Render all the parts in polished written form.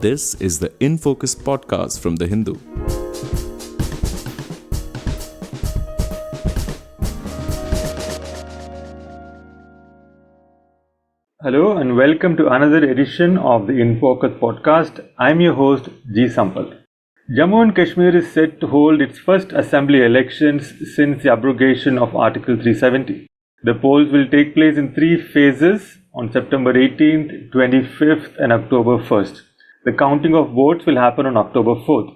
This is the In Focus podcast from The Hindu. Hello and welcome to another edition of the In Focus podcast. I'm your host G. Sampath. Jammu and Kashmir is set to hold its first assembly elections since the abrogation of Article 370. The polls will take place in three phases on September 18th, 25th and October 1st. The counting of votes will happen on October 4th.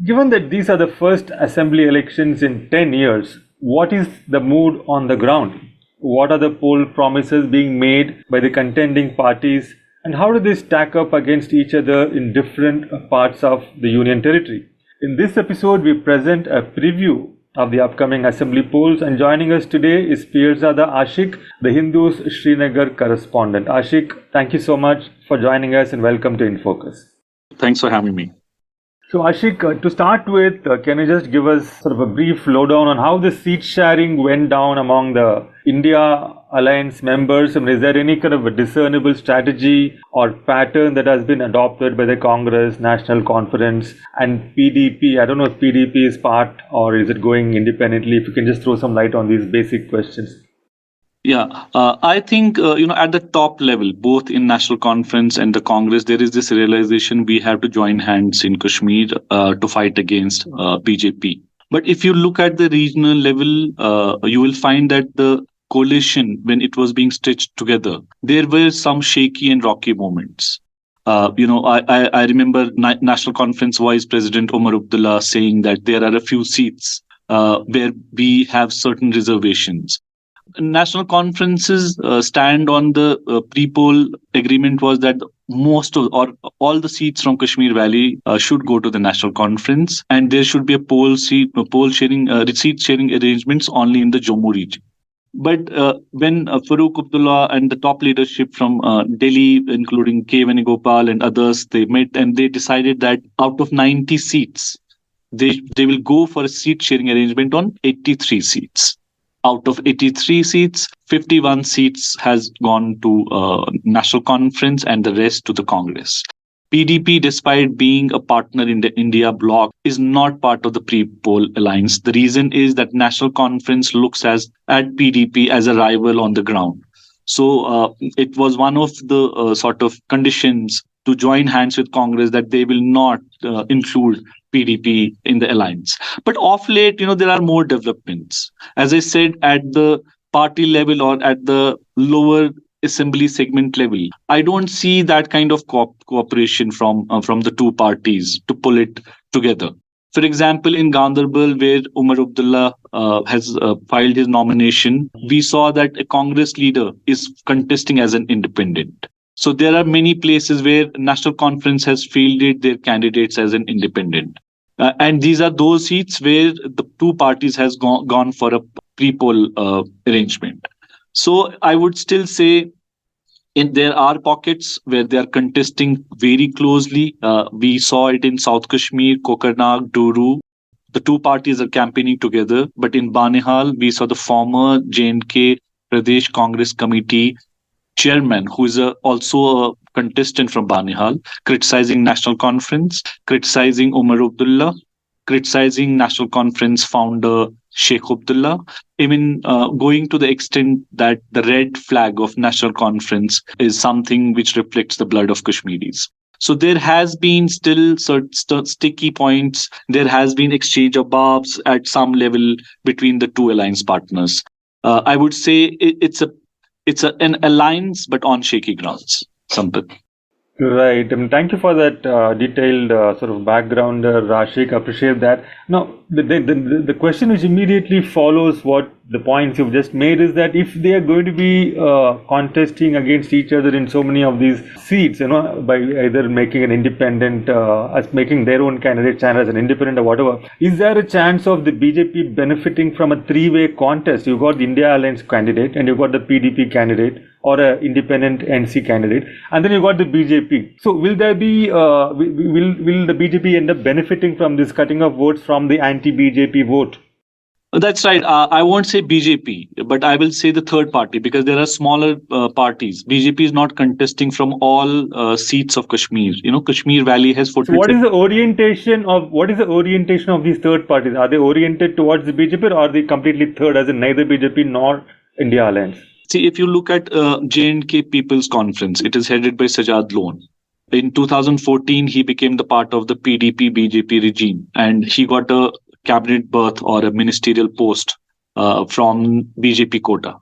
Given that these are the first assembly elections in 10 years, what is the mood on the ground? What are the poll promises being made by the contending parties, and how do they stack up against each other in different parts of the Union Territory? In this episode, we present a preview of the upcoming assembly polls, and joining us today is Peerzada Ashiq, the Hindu's Srinagar correspondent. Ashiq, thank you so much for joining us and welcome to In Focus. Thanks for having me. So Ashiq, to start with, can you just give us sort of a brief lowdown on how the seat sharing went down among the India Alliance members? I mean, is there any kind of a discernible strategy or pattern that has been adopted by the Congress, National Conference and PDP? I don't know if PDP is part or is it going independently? If you can just throw some light on these basic questions. I think, at the top level, both in National Conference and the Congress, there is this realization we have to join hands in Kashmir to fight against BJP. But if you look at the regional level, you will find that the coalition, when it was being stitched together, there were some shaky and rocky moments. I remember National Conference Vice President Umar Abdullah saying that there are a few seats where we have certain reservations. National Conference's stand on the pre-poll agreement was that most of or all the seats from Kashmir Valley should go to the National Conference, and there should be a seat sharing arrangements only in the Jammu region. But when Farooq Abdullah and the top leadership from Delhi, including K. Venugopal and others, they met and they decided that out of 90 seats, they will go for a seat sharing arrangement on 83 seats. Out of 83 seats, 51 seats has gone to National Conference and the rest to the Congress. PDP, despite being a partner in the India bloc, is not part of the pre-poll alliance. The reason is that National Conference looks at PDP as a rival on the ground. So it was one of the sort of conditions to join hands with Congress that they will not include PDP in the alliance. But of late, there are more developments. As I said, at the party level or at the lower assembly segment level, I don't see that kind of cooperation from the two parties to pull it together. For example, in Ganderbal, where Umar Abdullah has filed his nomination, we saw that a Congress leader is contesting as an independent. So there are many places where National Conference has fielded their candidates as an independent. And these are those seats where the two parties has gone for a pre-poll arrangement. So I would still say there are pockets where they are contesting very closely. We saw it in South Kashmir, Kokarnag, Duru. The two parties are campaigning together. But in Banihal, we saw the former J&K Pradesh Congress Committee chairman, who is also a contestant from Banihal, criticizing National Conference, criticizing Umar Abdullah, criticizing National Conference founder Sheikh Abdullah, even going to the extent that the red flag of National Conference is something which reflects the blood of Kashmiris. So there has been still certain sticky points. There has been exchange of barbs at some level between the two alliance partners. I would say it's an alliance, but on shaky grounds. Sampath. Right. Thank you for that detailed sort of background, Ashiq. Appreciate that. Now, the question which immediately follows what the points you've just made is that if they are going to be contesting against each other in so many of these seats, by either making an independent, as making their own candidate stand as an independent or whatever, is there a chance of the BJP benefiting from a three-way contest? You've got the India Alliance candidate and you've got the PDP candidate or an independent NC candidate, and then you've got the BJP. So will there be, will the BJP end up benefiting from this cutting of votes from the anti-BJP vote? That's right. I won't say BJP, but I will say the third party because there are smaller parties. BJP is not contesting from all seats of Kashmir. Kashmir Valley has So what 47. is the orientation of these third parties? Are they oriented towards the BJP, or are they completely third, as in neither BJP nor India Alliance? See, if you look at J&K People's Conference, it is headed by Sajad Lone. In 2014, he became the part of the PDP BJP regime, and he got a cabinet berth or a ministerial post from BJP quota.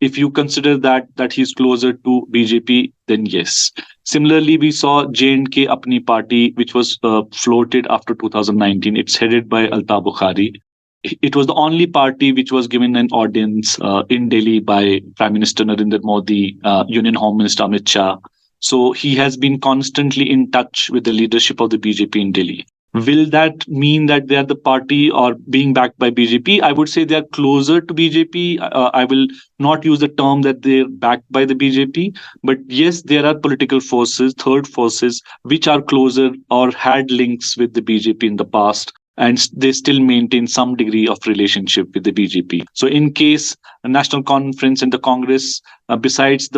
If you consider that he's closer to BJP, then yes. Similarly, we saw J&K Apni Party, which was floated after 2019. It's headed by Alta Bukhari. It was the only party which was given an audience in Delhi by Prime Minister Narendra Modi, Union Home Minister Amit Shah. So he has been constantly in touch with the leadership of the BJP in Delhi. Will that mean that they are the party or being backed by BJP? I would say they are closer to BJP. I will not use the term that they're backed by the BJP, but yes, there are political forces, third forces, which are closer or had links with the BJP in the past, and they still maintain some degree of relationship with the BJP. So, in case a national conference and the Congress, besides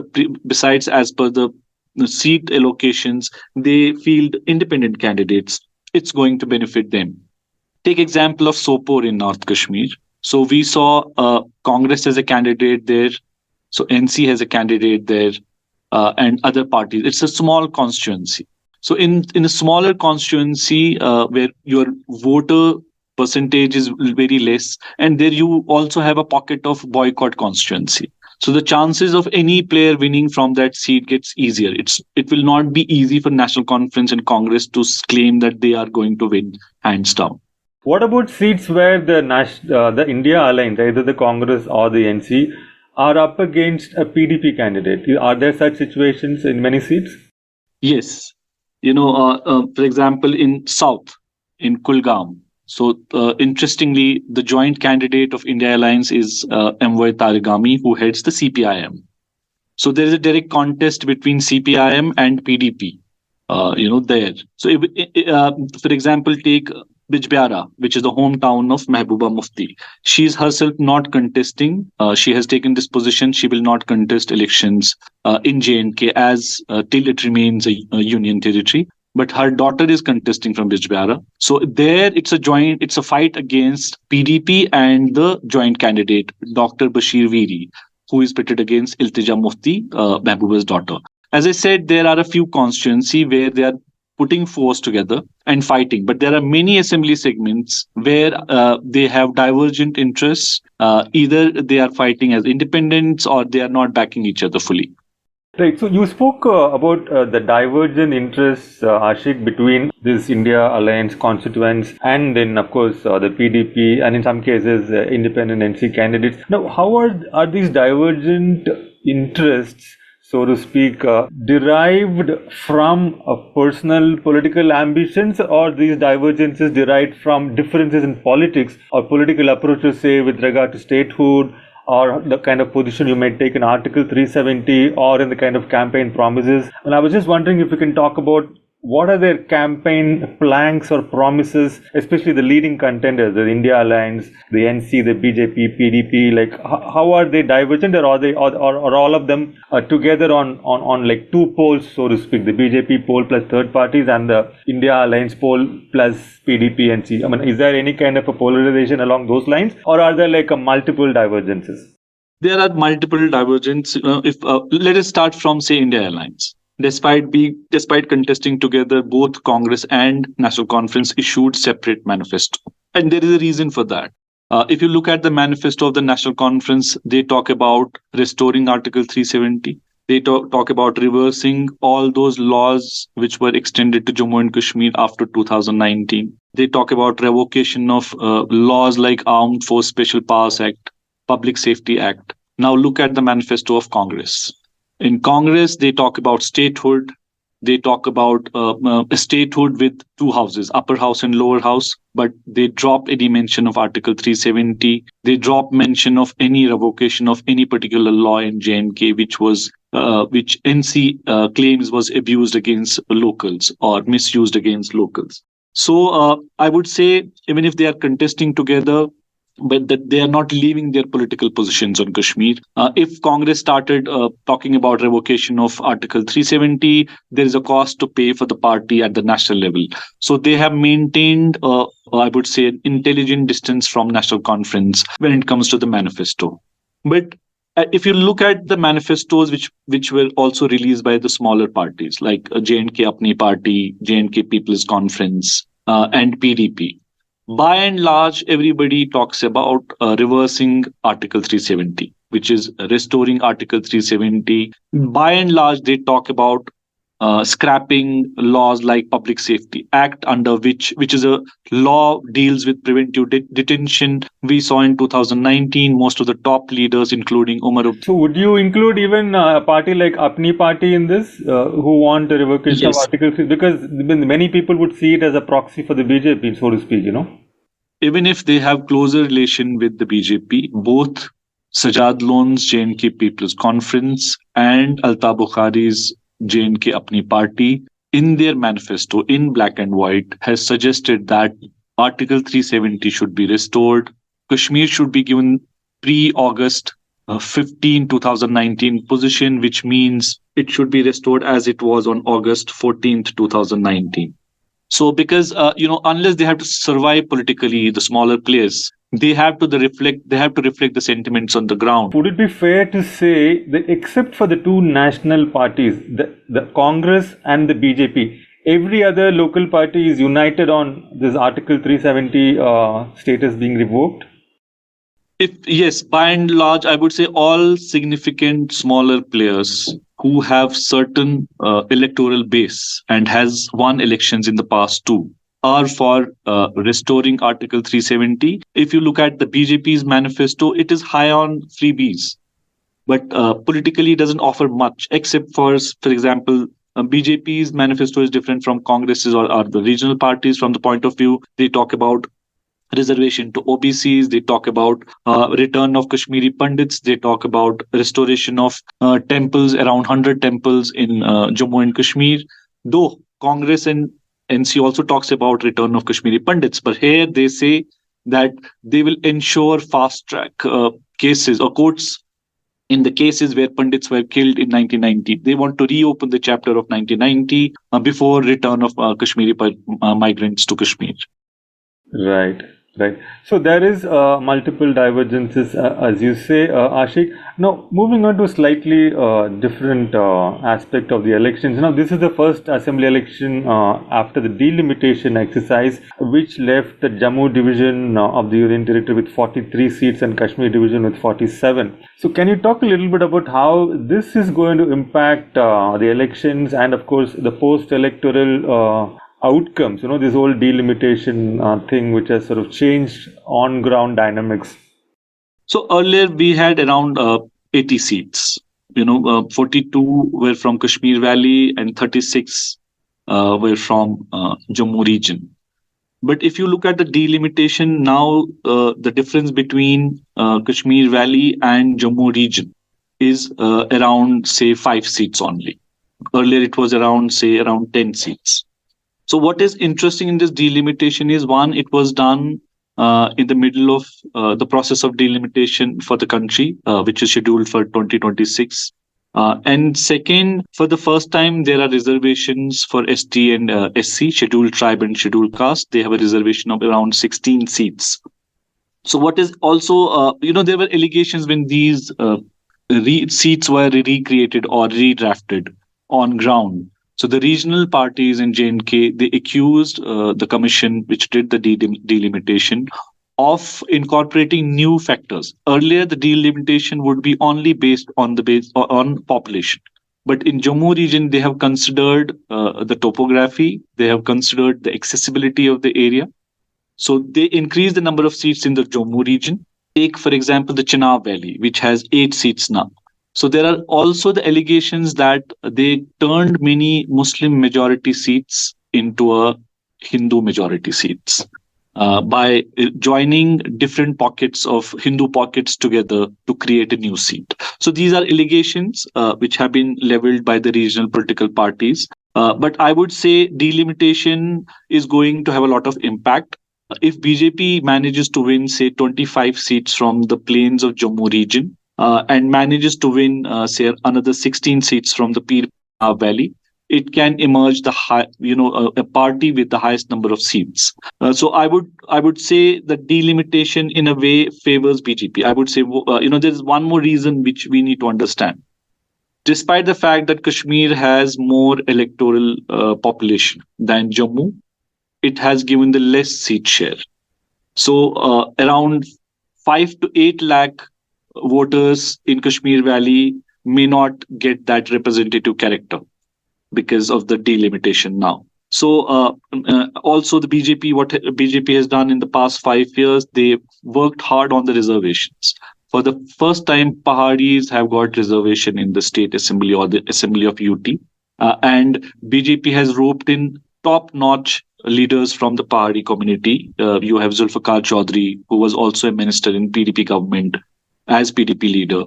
as per the seat allocations, they field independent candidates, it's going to benefit them. Take example of Sopor in North Kashmir. So we saw Congress as a candidate there. So NC has a candidate there, and other parties. It's a small constituency. So in a smaller constituency where your voter percentage is very less, and there you also have a pocket of boycott constituency. So the chances of any player winning from that seat gets easier. It will not be easy for National Conference and Congress to claim that they are going to win hands down. What about seats where the India Alliance, either the Congress or the NC, are up against a PDP candidate? Are there such situations in many seats? Yes. For example, in South, in Kulgam. So, interestingly, the joint candidate of India Alliance is MY Tarigami, who heads the CPIM. So, there is a direct contest between CPIM and PDP, there. So, for example, take Bijbehara, which is the hometown of Mehbooba Mufti. She is herself not contesting. She has taken this position. She will not contest elections in J&K as till it remains a union territory. But her daughter is contesting from Bijbehara. So there it's a fight against PDP and the joint candidate, Dr. Bashir Veeri, who is pitted against Iltija Mufti, Mehbooba's daughter. As I said, there are a few constituencies where they are putting force together and fighting. But there are many assembly segments where they have divergent interests. Either they are fighting as independents or they are not backing each other fully. Right. So you spoke about the divergent interests, Ashiq, between this India Alliance constituents and then, of course, the PDP and in some cases independent NC candidates. Now, how are these divergent interests, so to speak, derived from personal political ambitions, or these divergences derived from differences in politics or political approaches, say, with regard to statehood, or the kind of position you might take in Article 370, or in the kind of campaign promises? And I was just wondering if you can talk about what are their campaign planks or promises, especially the leading contenders, the India Alliance, the NC, the BJP, PDP. Like, how are they divergent, or are they, or all of them together on like two poles, so to speak, the BJP pole plus third parties and the India Alliance pole plus PDP, NC? I mean, is there any kind of a polarization along those lines, or are there like multiple divergences? There are multiple divergences. Let us start from, say, India Alliance. Despite contesting together, both Congress and National Conference issued separate manifesto, and there is a reason for that. If you look at the manifesto of the National Conference, they talk about restoring Article 370. They talk about reversing all those laws which were extended to Jammu and Kashmir after 2019. They talk about revocation of laws like Armed Force Special Powers Act, Public Safety Act. Now look at the manifesto of Congress. In Congress, they talk about statehood. They talk about a statehood with two houses, upper house and lower house, but they drop any mention of Article 370. They drop mention of any revocation of any particular law in J&K, which NC claims was abused against locals or misused against locals. So I would say, even if they are contesting together, but that they are not leaving their political positions on Kashmir. If Congress started talking about revocation of Article 370, there is a cost to pay for the party at the national level. So they have maintained, I would say, an intelligent distance from national conference when it comes to the manifesto. But if you look at the manifestos which were also released by the smaller parties like J&K Apni Party, J&K People's Conference, and PDP, by and large, everybody talks about reversing Article 370, which is restoring Article 370. By and large, they talk about scrapping laws like Public Safety Act, under which is a law deals with preventive detention. We saw in 2019 most of the top leaders, including Umar. So would you include even a party like Apni Party in this, who want a revocation of Yes. Article 3? Because many people would see it as a proxy for the BJP, so to speak, Even if they have closer relation with the BJP, both Sajad Loan's J&K People's Conference and Alta Bukhari's J&K Apni Party, in their manifesto in black and white, has suggested that Article 370 should be restored. Kashmir should be given pre-August 15, 2019 position, which means it should be restored as it was on August 14th, 2019. So because unless they have to survive politically, the smaller players, they have to reflect the sentiments on the ground. Would it be fair to say that except for the two national parties, the Congress and the BJP, every other local party is united on this Article 370 status being revoked? If yes, by and large, I would say all significant smaller players who have certain electoral base and has won elections in the past too are for restoring Article 370. If you look at the BJP's manifesto, it is high on freebies, but politically it doesn't offer much, except for example, BJP's manifesto is different from Congress's or the regional parties from the point of view. They talk about reservation to OBCs, they talk about return of Kashmiri Pandits, they talk about restoration of temples, around 100 temples in Jammu and Kashmir. Though Congress and NC also talks about return of Kashmiri Pandits, but here they say that they will ensure fast track cases or courts in the cases where Pandits were killed in 1990. They want to reopen the chapter of 1990 before return of Kashmiri migrants to Kashmir. Right. So there is multiple divergences, as you say, Ashiq. Now, moving on to a slightly different aspect of the elections. Now, this is the first assembly election after the delimitation exercise, which left the Jammu division of the Union Territory with 43 seats and Kashmir division with 47. So, can you talk a little bit about how this is going to impact the elections and, of course, the post-electoral outcomes, this whole delimitation thing, which has sort of changed on ground dynamics? So earlier we had around 80 seats. 42 were from Kashmir Valley and 36 were from Jammu region. But if you look at the delimitation now, the difference between Kashmir Valley and Jammu region is around, say, 5 seats only. Earlier it was around 10 seats. So what is interesting in this delimitation is, one, it was done in the middle of the process of delimitation for the country, which is scheduled for 2026. And second, for the first time, there are reservations for ST and SC, scheduled tribe and scheduled caste. They have a reservation of around 16 seats. So what is also, there were allegations when these seats were recreated or redrafted on ground. So the regional parties in J&K, they accused the commission which did the delimitation of incorporating new factors. Earlier, the delimitation would be only based on on population. But in Jammu region, they have considered the topography, they have considered the accessibility of the area. So they increased the number of seats in the Jammu region. Take, for example, the Chenab Valley, which has 8 seats now. So there are also the allegations that they turned many Muslim majority seats into a Hindu majority seats by joining different pockets of Hindu pockets together to create a new seat. So these are allegations which have been leveled by the regional political parties. But I would say delimitation is going to have a lot of impact. If BJP manages to win, say, 25 seats from the plains of Jammu region, and manages to win, say, another 16 seats from the Peer Valley, it can emerge a party with the highest number of seats. So I would say that delimitation in a way favors BJP. I would say there is one more reason which we need to understand. Despite the fact that Kashmir has more electoral population than Jammu, it has given the less seat share. So around 5 to 8 lakh voters in Kashmir Valley may not get that representative character because of the delimitation now. So also the what BJP has done in the past 5 years, they worked hard on the reservations. For the first time, Pahadis have got reservation in the state assembly or the assembly of UT, and BJP has roped in top-notch leaders from the Pahadi community. You have Zulfikar Chaudhary, who was also a minister in PDP government as PDP leader.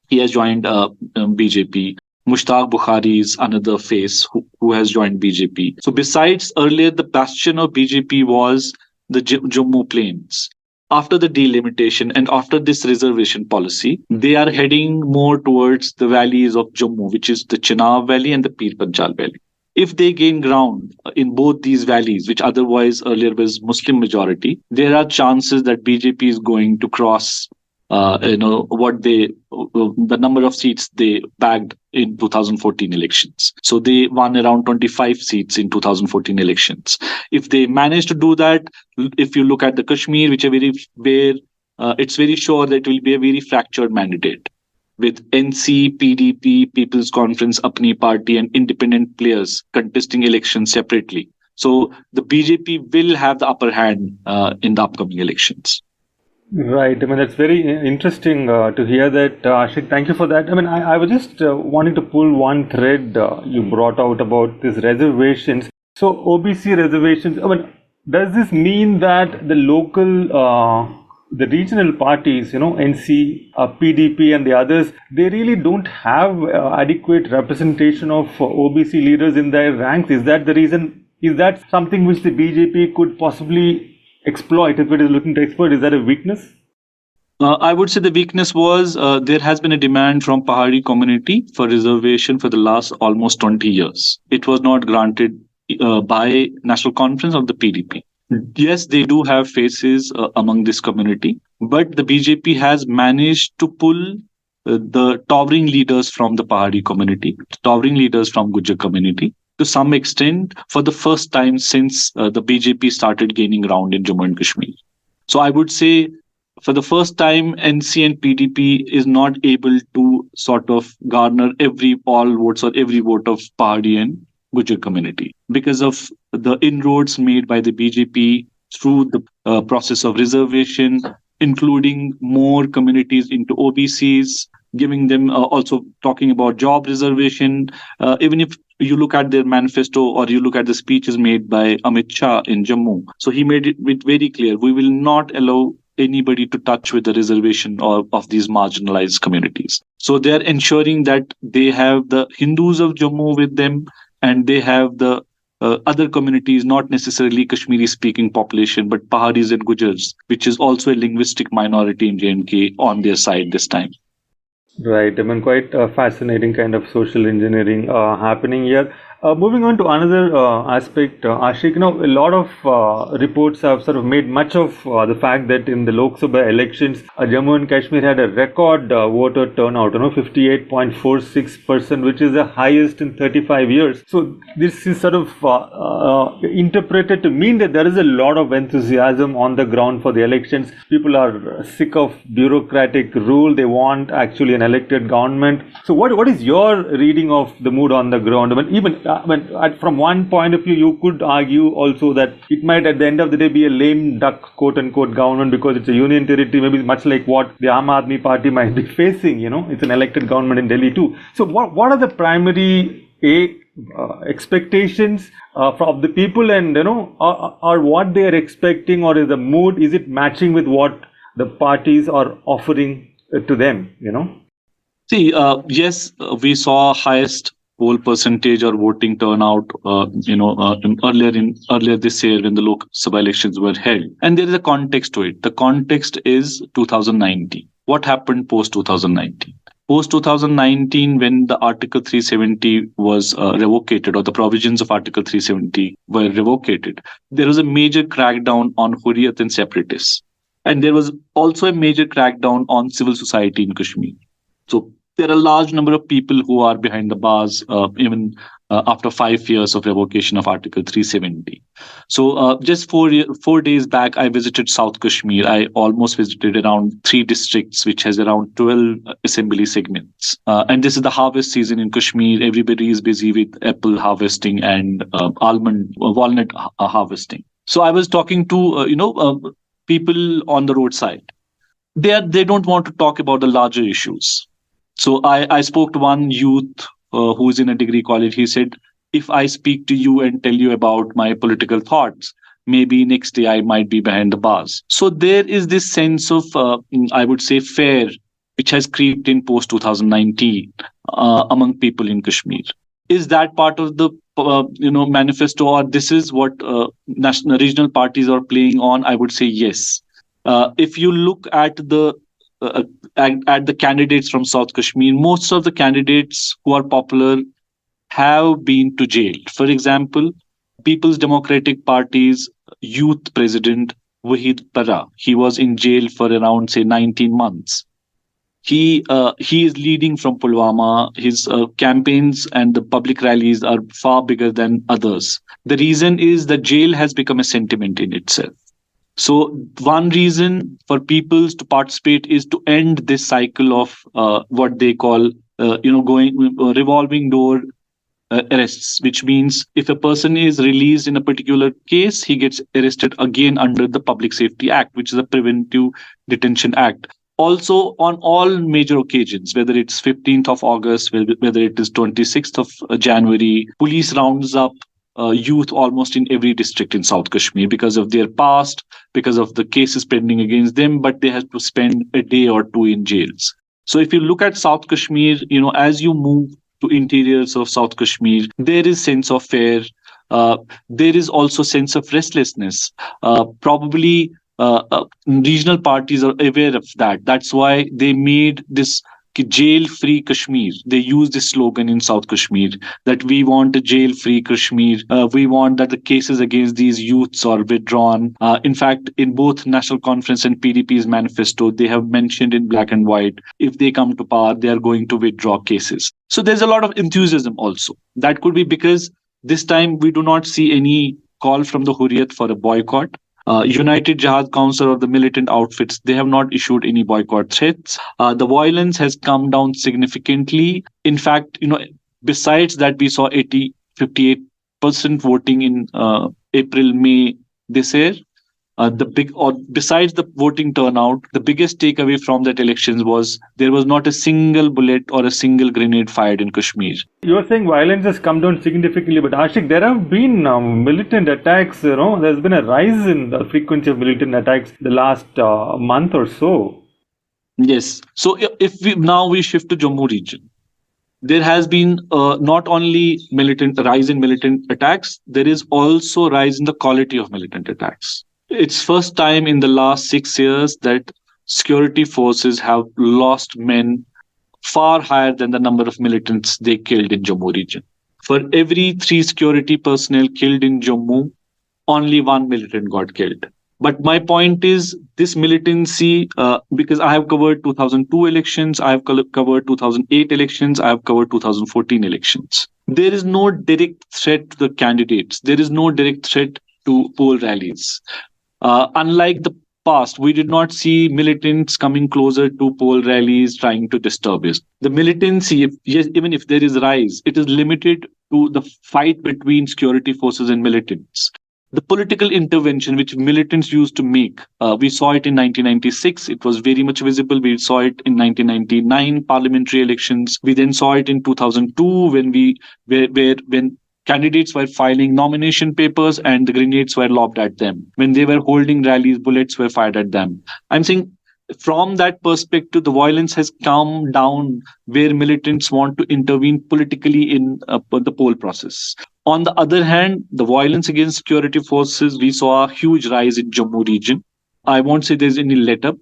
He has joined BJP. Mushtaq Bukhari is another face who has joined BJP. So besides earlier, the bastion of BJP was the Jammu plains. After the delimitation and after this reservation policy, they are heading more towards the valleys of Jammu, which is the Chenab Valley and the Peer Panjal Valley. If they gain ground in both these valleys, which otherwise earlier was Muslim majority, there are chances that BJP is going to cross the number of seats they bagged in 2014 elections. So they won around 25 seats in 2014 elections. If they manage to do that, if you look at the Kashmir, which are it's very sure that it will be a very fractured mandate with NC, PDP, People's Conference, Apni Party, and independent players contesting elections separately. So the BJP will have the upper hand in the upcoming elections. Right. I mean, that's very interesting to hear that, Ashiq. Thank you for that. I mean, I was just wanting to pull one thread you brought out about these reservations. So, OBC reservations, I mean, does this mean that the local, the regional parties, NC, PDP, and the others, they really don't have adequate representation of OBC leaders in their ranks? Is that the reason? Is that something which the BJP could possibly exploit if it is looking to exploit? Is that a weakness? I would say the weakness was there has been a demand from Pahari community for reservation for the last almost 20 years. It was not granted by National Conference of the PDP. Yes, they do have faces among this community, but the BJP has managed to pull the towering leaders from the Pahari community, towering leaders from Gujar community, to some extent for the first time since the BJP started gaining ground in Jammu and Kashmir. So I would say for the first time, NC and PDP is not able to sort of garner all votes or every vote of Pahadi and Gujar community because of the inroads made by the BJP through the process of reservation, including more communities into OBCs, giving them also talking about job reservation. Even if you look at their manifesto or you look at the speeches made by Amit Shah in Jammu, so he made it very clear, we will not allow anybody to touch with the reservation of these marginalized communities. So they are ensuring that they have the Hindus of Jammu with them and they have the other communities, not necessarily Kashmiri speaking population, but Paharis and Gujars, which is also a linguistic minority in J&K, on their side this time. Right. I mean, quite a fascinating kind of social engineering happening here. Moving on to another aspect, Ashiq, a lot of reports have sort of made much of the fact that in the Lok Sabha elections, Jammu and Kashmir had a record voter turnout, 58.46%, which is the highest in 35 years. So this is sort of interpreted to mean that there is a lot of enthusiasm on the ground for the elections. People are sick of bureaucratic rule. They want actually an elected government. So what is your reading of the mood on the ground? I mean, from one point of view, you could argue also that it might at the end of the day be a lame duck, quote unquote, government because it's a union territory, maybe much like what the Aam Aadmi Party might be facing. It's an elected government in Delhi too. So what are the primary expectations from the people, and or what they are expecting, or is the mood, is it matching with what the parties are offering to them? See, yes, we saw highest poll percentage or voting turnout, earlier this year when the Lok Sabha elections were held. And there is a context to it. The context is 2019. What happened post 2019? Post 2019, when the Article 370 was revocated, or the provisions of Article 370 were revocated, there was a major crackdown on Hurriyat and separatists. And there was also a major crackdown on civil society in Kashmir. So there are a large number of people who are behind the bars, even after 5 years of revocation of Article 370. So just 4 days back, I visited South Kashmir. I almost visited around 3 districts, which has around 12 assembly segments. And this is the harvest season in Kashmir. Everybody is busy with apple harvesting and walnut harvesting. So I was talking to people on the roadside. They don't want to talk about the larger issues. So I spoke to one youth who is in a degree college. He said, if I speak to you and tell you about my political thoughts, maybe next day I might be behind the bars. So there is this sense of, I would say, fear, which has creeped in post 2019 among people in Kashmir. Is that part of the manifesto, or this is what national regional parties are playing on? I would say yes. If you look at the candidates from South Kashmir, most of the candidates who are popular have been to jail. For example, People's Democratic Party's youth president, Wahid Para, he was in jail for around, say, 19 months. He is leading from Pulwama. His campaigns and the public rallies are far bigger than others. The reason is that jail has become a sentiment in itself. So one reason for people to participate is to end this cycle of what they call, revolving door arrests, which means if a person is released in a particular case, he gets arrested again under the Public Safety Act, which is a Preventive Detention Act. Also, on all major occasions, whether it's 15th of August, whether it is 26th of January, police rounds up youth almost in every district in South Kashmir because of their past, because of the cases pending against them, but they have to spend a day or two in jails. So if you look at South Kashmir, as you move to interiors of South Kashmir, there is sense of fear. There is also sense of restlessness. Probably regional parties are aware of that. That's why they made this jail-free Kashmir. They use this slogan in South Kashmir that we want a jail-free Kashmir. We want that the cases against these youths are withdrawn. In fact, in both National Conference and PDP's manifesto, they have mentioned in black and white, if they come to power, they are going to withdraw cases. So there's a lot of enthusiasm also. That could be because this time we do not see any call from the Hurriyat for a boycott. United Jihad Council or the militant outfits, they have not issued any boycott threats. The violence has come down significantly. In fact, besides that, we saw 58% voting in April, May this year. Besides the voting turnout, the biggest takeaway from that elections was there was not a single bullet or a single grenade fired in Kashmir. You're saying violence has come down significantly, but Ashiq, there have been militant attacks. There's been a rise in the frequency of militant attacks the last month or so. Yes. So if we shift to Jammu region, there has been not only rise in militant attacks, there is also rise in the quality of militant attacks. It's first time in the last 6 years that security forces have lost men far higher than the number of militants they killed in Jammu region. For every 3 security personnel killed in Jammu, only 1 militant got killed. But my point is this militancy, because I have covered 2002 elections, I have covered 2008 elections, I have covered 2014 elections. There is no direct threat to the candidates. There is no direct threat to poll rallies. Unlike the past, we did not see militants coming closer to poll rallies trying to disturb us. The militancy, even if there is rise, it is limited to the fight between security forces and militants. The political intervention which militants used to make, we saw it in 1996. It was very much visible. We saw it in 1999 parliamentary elections. We then saw it in 2002 when candidates were filing nomination papers and the grenades were lobbed at them. When they were holding rallies, bullets were fired at them. I'm saying from that perspective, the violence has come down where militants want to intervene politically in the poll process. On the other hand, the violence against security forces, we saw a huge rise in Jammu region. I won't say there's any let up.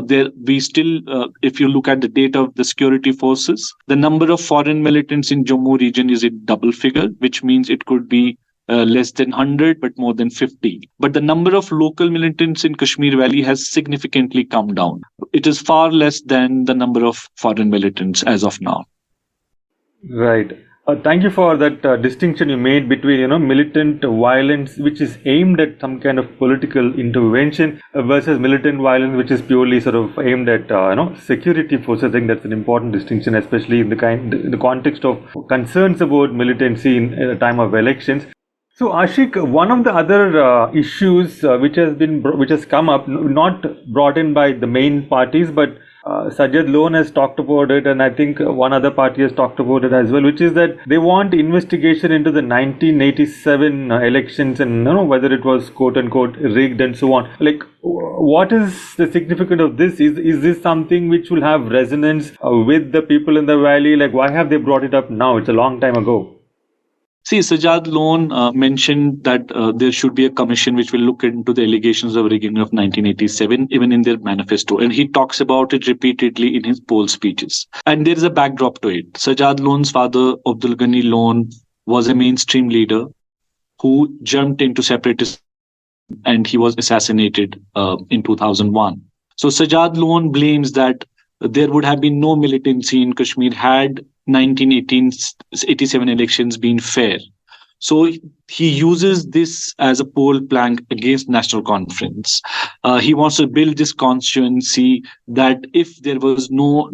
There, we still, if you look at the data of the security forces, the number of foreign militants in Jammu region is in double figure, which means it could be less than 100, but more than 50. But the number of local militants in Kashmir Valley has significantly come down. It is far less than the number of foreign militants as of now. Right. Thank you for that distinction you made between, militant violence, which is aimed at some kind of political intervention, versus militant violence, which is purely sort of aimed at, security forces. I think that's an important distinction, especially in the context of concerns about militancy in a time of elections. So, Ashiq, one of the other issues which has come up, not brought in by the main parties, but Sajjad Lone has talked about it, and I think one other party has talked about it as well, which is that they want investigation into the 1987 elections and whether it was quote unquote rigged and so on. Like, what is the significance of this? Is this something which will have resonance with the people in the valley? Like, why have they brought it up now? It's a long time ago. See, Sajjad Lone mentioned that there should be a commission which will look into the allegations of rigging of 1987, even in their manifesto. And he talks about it repeatedly in his poll speeches. And there is a backdrop to it. Sajjad Lone's father, Abdul Ghani Lone, was a mainstream leader who jumped into separatism, and he was assassinated in 2001. So Sajjad Lone blames that there would have been no militancy in Kashmir had 1987 elections been fair. So he uses this as a poll plank against National Conference. He wants to build this constituency that if there was no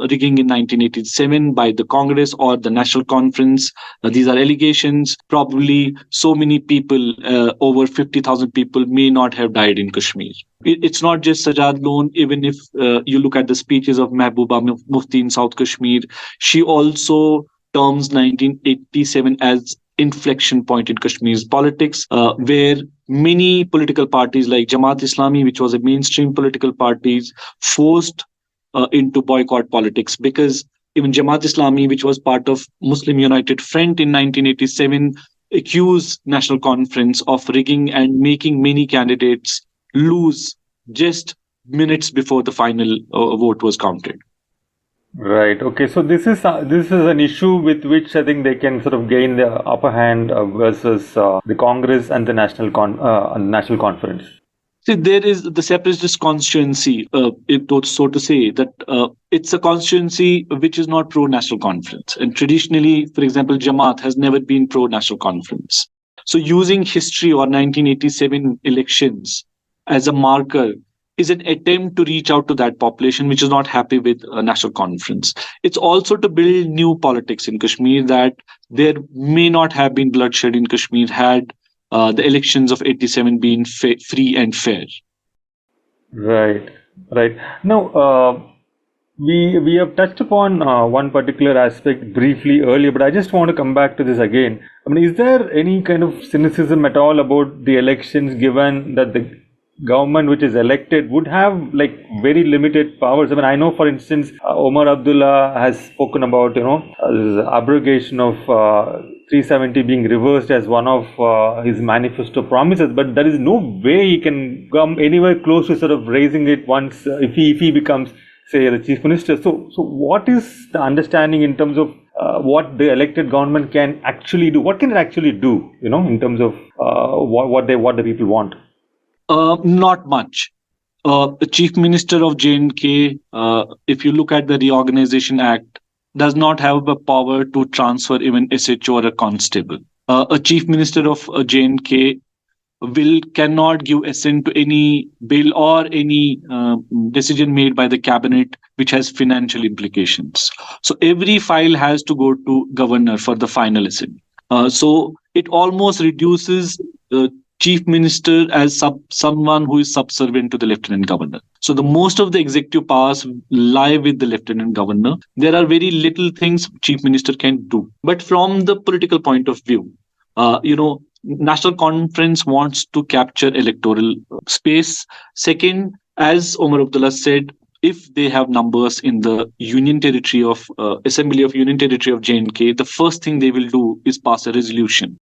rigging in 1987 by the Congress or the National Conference, these are allegations, probably so many people, over 50,000 people may not have died in Kashmir. It's not just Sajjad Lone. Even if you look at the speeches of Mehbooba Mufti in South Kashmir, she also terms 1987 as inflection point in Kashmir's politics, where many political parties like Jamaat Islami, which was a mainstream political party, forced into boycott politics, because even Jamaat Islami, which was part of Muslim United Front in 1987, accused National Conference of rigging and making many candidates lose just minutes before the final vote was counted. Right. Okay. So this is an issue with which I think they can sort of gain the upper hand versus the Congress and the National Conference. See, there is the separatist constituency, so to say, that it's a constituency which is not pro-National Conference. And traditionally, for example, Jamaat has never been pro-National Conference. So using history or 1987 elections as a marker is an attempt to reach out to that population which is not happy with National Conference. It's also to build new politics in Kashmir, that there may not have been bloodshed in Kashmir had the elections of 87 been free and fair. Right. Now, we have touched upon one particular aspect briefly earlier, but I just want to come back to this again. I mean, is there any kind of cynicism at all about the elections, given that the government which is elected would have like very limited powers? I mean, I know, for instance, Omar Abdullah has spoken about abrogation of 370 being reversed as one of his manifesto promises, but there is no way he can come anywhere close to sort of raising it once if he becomes, say, the chief minister. So what is the understanding in terms of what the elected government can actually do? What can it actually do, in terms of what the people want? Not much. The chief minister of J&K, if you look at the Reorganization Act, does not have the power to transfer even SHO or a constable. A chief minister of J&K cannot give assent to any bill or any decision made by the cabinet which has financial implications. So every file has to go to governor for the final assent. So it almost reduces chief minister as someone who is subservient to the lieutenant governor. So the most of the executive powers lie with the lieutenant governor. There are very little things chief minister can do. But from the political point of view, National Conference wants to capture electoral space. Second, As Omar Abdullah said, if they have numbers in the Union Territory of Assembly of Union Territory of J&K, the first thing they will do is pass a resolution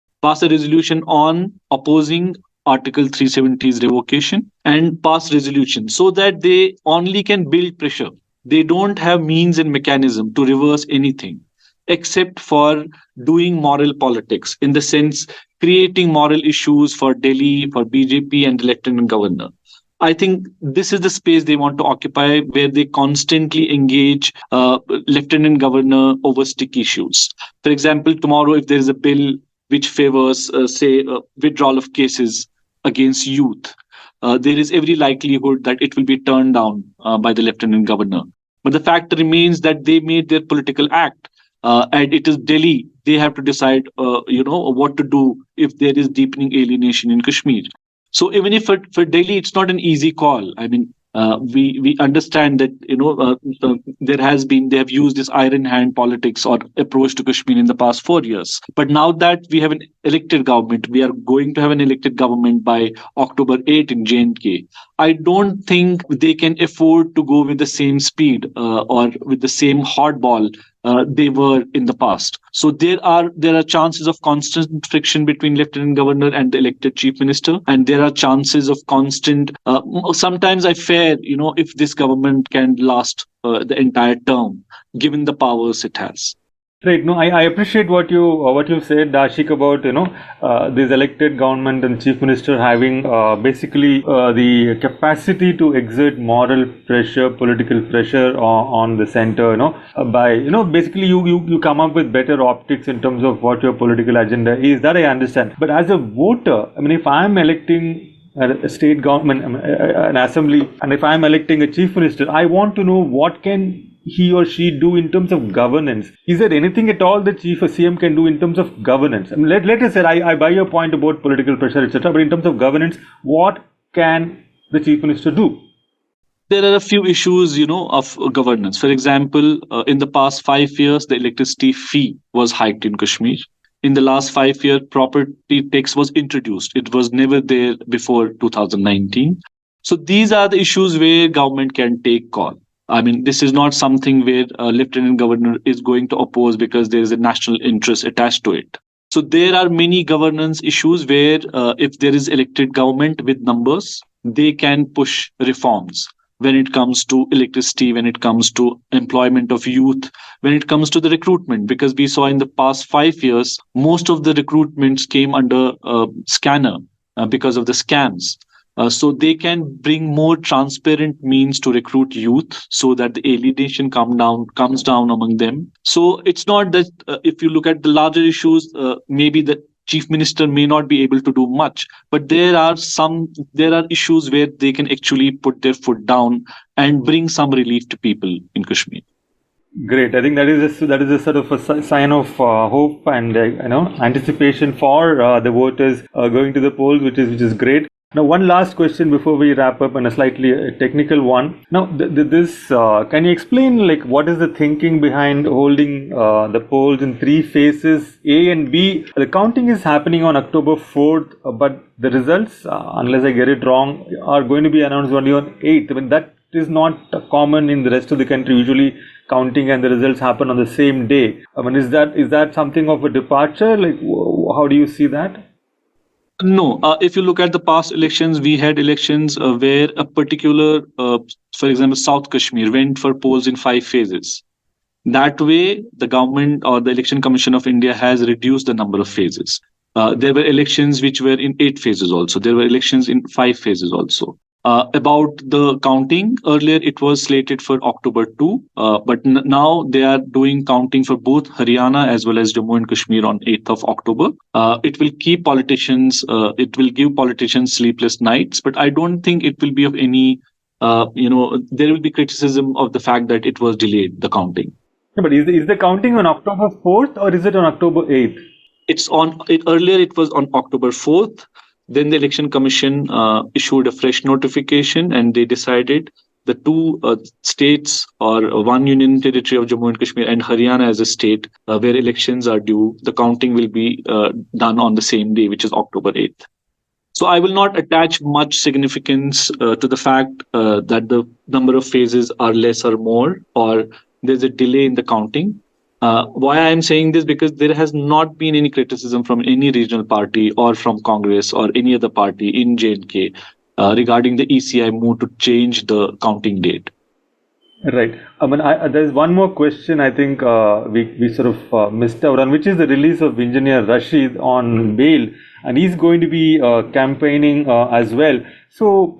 on opposing Article 370's revocation, and pass resolution so that they only can build pressure. They don't have means and mechanism to reverse anything except for doing moral politics, in the sense creating moral issues for Delhi, for BJP and the lieutenant governor. I think this is the space they want to occupy, where they constantly engage lieutenant governor over stick issues. For example, tomorrow, if there is a bill which favors, say, withdrawal of cases against youth, there is every likelihood that it will be turned down by the lieutenant governor. But the fact remains that they made their political act, and it is Delhi. They have to decide, what to do if there is deepening alienation in Kashmir. So even if for Delhi, it's not an easy call. I mean, we understand that they have used this iron hand politics or approach to Kashmir in the past 4 years. But now that we have an elected government, we are going to have an elected government by October 8 in J&K. I don't think they can afford to go with the same speed or with the same hardball they were in the past. So there are chances of constant friction between lieutenant governor and the elected chief minister, and there are chances of constant. Sometimes I fear, if this government can last the entire term, given the powers it has. Right. No, I appreciate what you said, Ashiq, about this elected government and chief minister having basically the capacity to exert moral pressure, political pressure on the center. By basically you come up with better optics in terms of what your political agenda is. That I understand. But as a voter, I mean, if I'm electing a state government, an assembly, and if I'm electing a chief minister, I want to know what can he or she do in terms of governance. Is there anything at all that chief or CM can do in terms of governance? I mean, let us say I buy your point about political pressure, etc. But in terms of governance, what can the chief minister do? There are a few issues, of governance. For example, in the past 5 years, the electricity fee was hiked in Kashmir. In the last 5 years, property tax was introduced. It was never there before 2019. So these are the issues where government can take call. I mean, this is not something where a lieutenant governor is going to oppose because there is a national interest attached to it. So there are many governance issues where if there is elected government with numbers, they can push reforms when it comes to electricity, when it comes to employment of youth, when it comes to the recruitment, because we saw in the past 5 years, most of the recruitments came under scanner because of the scams. So they can bring more transparent means to recruit youth so that the alienation comes down among them. So it's not that if you look at the larger issues, maybe the chief minister may not be able to do much, but there are issues where they can actually put their foot down and bring some relief to people in Kashmir. Great. I think that is a sort of a sign of hope and anticipation for the voters going to the polls, which is great. Now, one last question before we wrap up, and a slightly technical one. Now, can you explain what is the thinking behind holding the polls in 3 phases, A and B? The counting is happening on October 4th, but the results, unless I get it wrong, are going to be announced only on 8th. I mean, that is not common in the rest of the country. Usually, counting and the results happen on the same day. I mean, is that something of a departure? How do you see that? No, if you look at the past elections, we had elections where a particular, for example, South Kashmir went for polls in 5 phases. That way, the government or the Election Commission of India has reduced the number of phases. There were elections which were in 8 phases also. There were elections in 5 phases also. About the counting, earlier it was slated for October 2, but now they are doing counting for both Haryana as well as Jammu and Kashmir on 8th of October. It will give politicians sleepless nights, but I don't think it will be of any, there will be criticism of the fact that it was delayed, the counting. Yeah, but is the counting on October 4th or is it on October 8th? Earlier it was on October 4th. Then the Election Commission issued a fresh notification, and they decided the 2 states or one union territory of Jammu and Kashmir and Haryana as a state where elections are due, the counting will be done on the same day, which is October 8th. So I will not attach much significance to the fact that the number of phases are less or more, or there's a delay in the counting. Why I am saying this, because there has not been any criticism from any regional party or from Congress or any other party in J&K regarding the ECI move to change the counting date. Right. There's one more question I think we sort of missed out on, which is the release of engineer Rashid on bail, and he's going to be campaigning as well. So,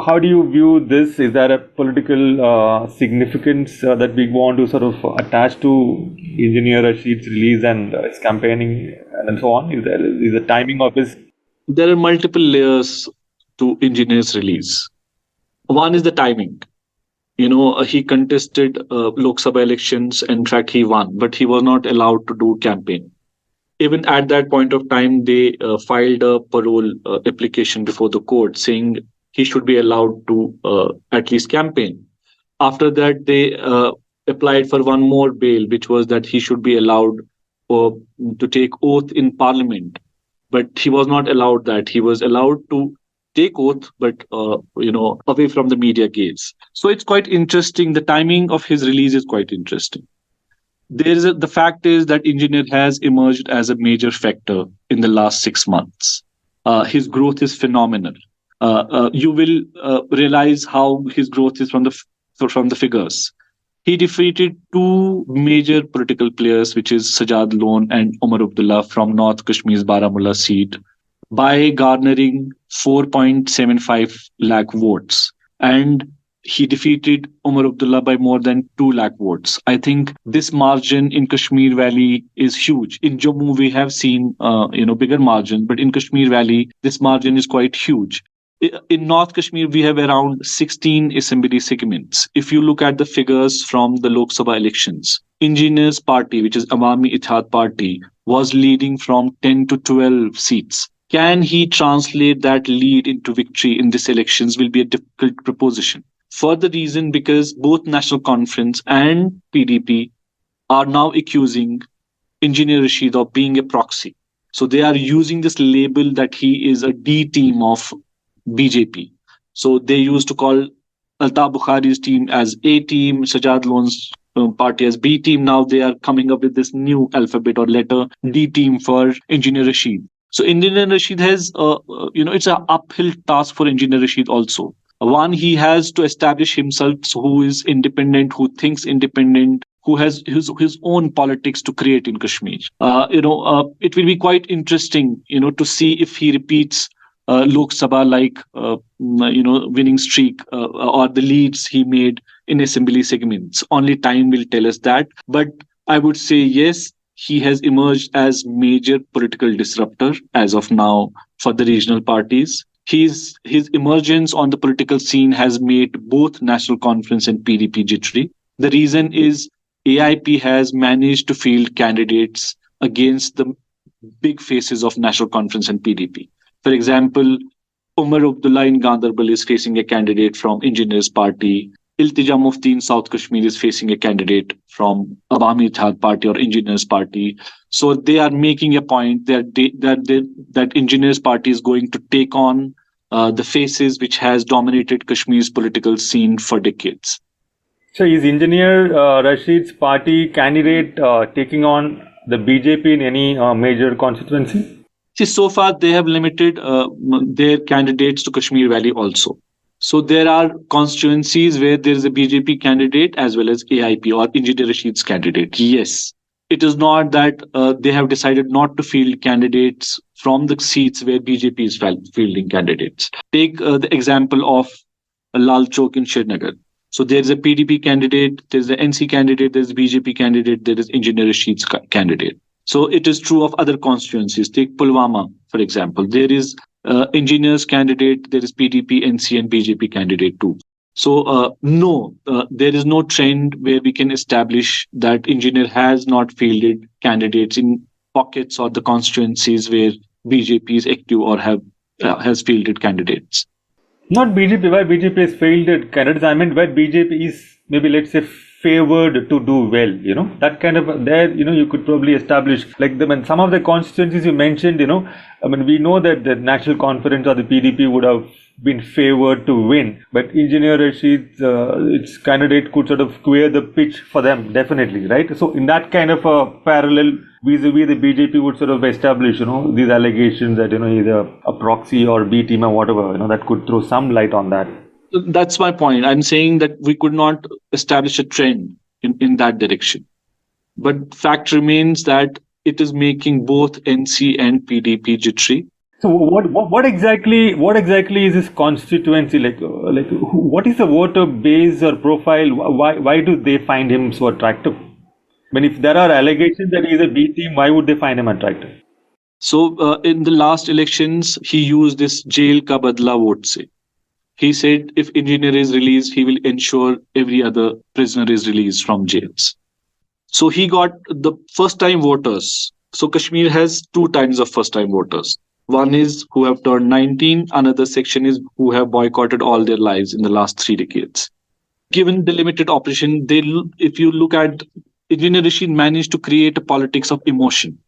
how do you view this? Is there a political significance that we want to sort of attach to engineer Rashid's release and his campaigning and so on? Is the timing of his? There are multiple layers to engineer's release. One is the timing. He contested Lok Sabha elections. In fact, he won, but he was not allowed to do campaign. Even at that point of time, they filed a parole application before the court saying he should be allowed to at least campaign. After that, they applied for one more bail, which was that he should be allowed to take oath in parliament. But he was not allowed that. He was allowed to take oath, but away from the media gaze. So it's quite interesting. The timing of his release is quite interesting. The fact is that engineer has emerged as a major factor in the last 6 months. His growth is phenomenal. You will realize how his growth is from the figures. He defeated two major political players, which is Sajad Lone and Umar Abdullah from North Kashmir's Baramulla seat, by garnering 4.75 lakh votes. And he defeated Umar Abdullah by more than 2 lakh votes. I think this margin in Kashmir Valley is huge. In Jammu, we have seen bigger margin, but in Kashmir Valley, this margin is quite huge. In North Kashmir, we have around 16 assembly segments. If you look at the figures from the Lok Sabha elections, Engineers Party, which is Awami Ittihad Party, was leading from 10 to 12 seats. Can he translate that lead into victory in these elections will be a difficult proposition. For the reason because both National Conference and PDP are now accusing Engineer Rashid of being a proxy. So they are using this label that he is a D team of BJP. So they used to call Altaf Bukhari's team as A team, Sajad Lone's party as B team. Now they are coming up with this new alphabet or letter D team for Engineer Rashid. So Engineer Rashid has, it's an uphill task for Engineer Rashid also. One, he has to establish himself who is independent, who thinks independent, who has his own politics to create in Kashmir. It will be quite interesting, to see if he repeats Lok Sabha like, winning streak or the leads he made in assembly segments. Only time will tell us that. But I would say yes, he has emerged as major political disruptor as of now for the regional parties. His emergence on the political scene has made both National Conference and PDP jittery. The reason is AIP has managed to field candidates against the big faces of National Conference and PDP. For example, Umar Abdullah in Gandarbal is facing a candidate from Engineers Party. Iltija Mufti in South Kashmir is facing a candidate from Awami Ittihad Party or Engineers Party. So they are making a point that Engineers Party is going to take on the faces which has dominated Kashmir's political scene for decades. So is Engineer Rashid's party candidate taking on the BJP in any major constituency? See, so far they have limited their candidates to Kashmir Valley also. So there are constituencies where there is a BJP candidate as well as AIP or Engineer Rashid's candidate. Yes, it is not that they have decided not to field candidates from the seats where BJP is fielding candidates. Take the example of Lal Chowk in Srinagar. So there is a PDP candidate, there is an NC candidate, there is a BJP candidate, there is Engineer Rashid's candidate. So it is true of other constituencies. Take Pulwama, for example. There is engineers candidate, there is PDP, NC and BJP candidate too. So no, there is no trend where we can establish that engineer has not fielded candidates in pockets or the constituencies where BJP is active or has fielded candidates. Not BJP, where BJP has fielded candidates. I meant where BJP is maybe, let's say, favored to do well, that kind of there, you could probably establish like them. And some of the constituencies you mentioned, we know that the National Conference or the PDP would have been favored to win, but Engineer Rashid's its candidate could sort of clear the pitch for them, definitely, right? So in that kind of a parallel, vis-a-vis the BJP would sort of establish, these allegations that, either a proxy or B team or whatever, that could throw some light on that. That's my point. I'm saying that we could not establish a trend in that direction. But fact remains that it is making both NC and PDP jittery. So what exactly is this constituency like? What is the voter base or profile? Why do they find him so attractive? I mean, if there are allegations that he's a B team, why would they find him attractive? So in the last elections, he used this jail ka badla vote se. He said if engineer is released, he will ensure every other prisoner is released from jails. So he got the first time voters. So Kashmir has two kinds of first time voters. One is who have turned 19. Another section is who have boycotted all their lives in the last 3 decades. Given the limited opposition, if you look at Engineer Rashid managed to create a politics of emotion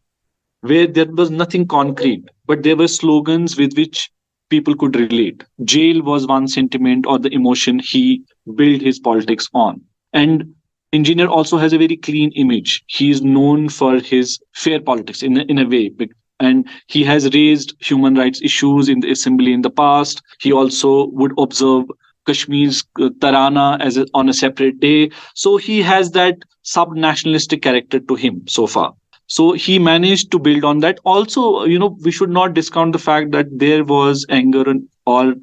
where there was nothing concrete, but there were slogans with which people could relate. Jail was one sentiment or the emotion he built his politics on. And Engineer also has a very clean image. He is known for his fair politics in a way. And he has raised human rights issues in the assembly in the past. He also would observe Kashmir's Tarana on a separate day. So he has that sub-nationalistic character to him so far. So he managed to build on that. Also, we should not discount the fact that there was anger or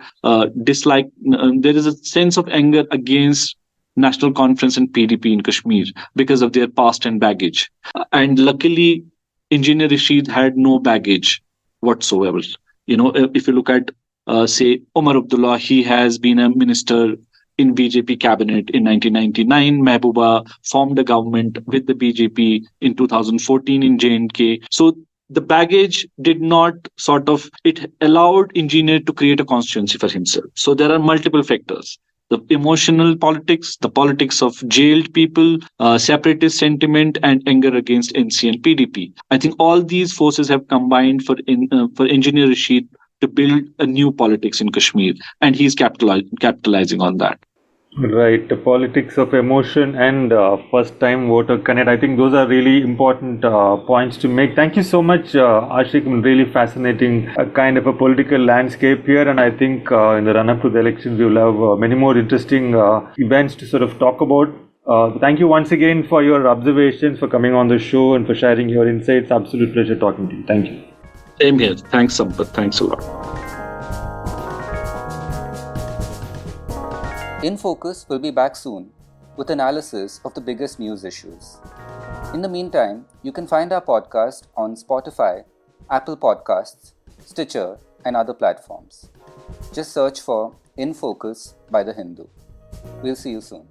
dislike. There is a sense of anger against National Conference and PDP in Kashmir because of their past and baggage. And luckily, Engineer Rashid had no baggage whatsoever. If you look at, say, Omar Abdullah, he has been a minister in BJP cabinet in 1999. Mehbooba formed a government with the BJP in 2014 in J&K. So the baggage did not it allowed Engineer to create a constituency for himself. So there are multiple factors. The emotional politics, the politics of jailed people, separatist sentiment, and anger against NC and PDP. I think all these forces have combined for Engineer Rashid to build a new politics in Kashmir, and he's capitalizing on that. Right, the politics of emotion and first-time voter connect. I think those are really important points to make. Thank you so much, Ashiq. Really fascinating kind of a political landscape here, and I think in the run-up to the elections, we will have many more interesting events to sort of talk about. Thank you once again for your observations, for coming on the show, and for sharing your insights. Absolute pleasure talking to you. Thank you. Same here. Thanks, Sampath. Thanks a lot. In Focus will be back soon with analysis of the biggest news issues. In the meantime, you can find our podcast on Spotify, Apple Podcasts, Stitcher, and other platforms. Just search for In Focus by The Hindu. We'll see you soon.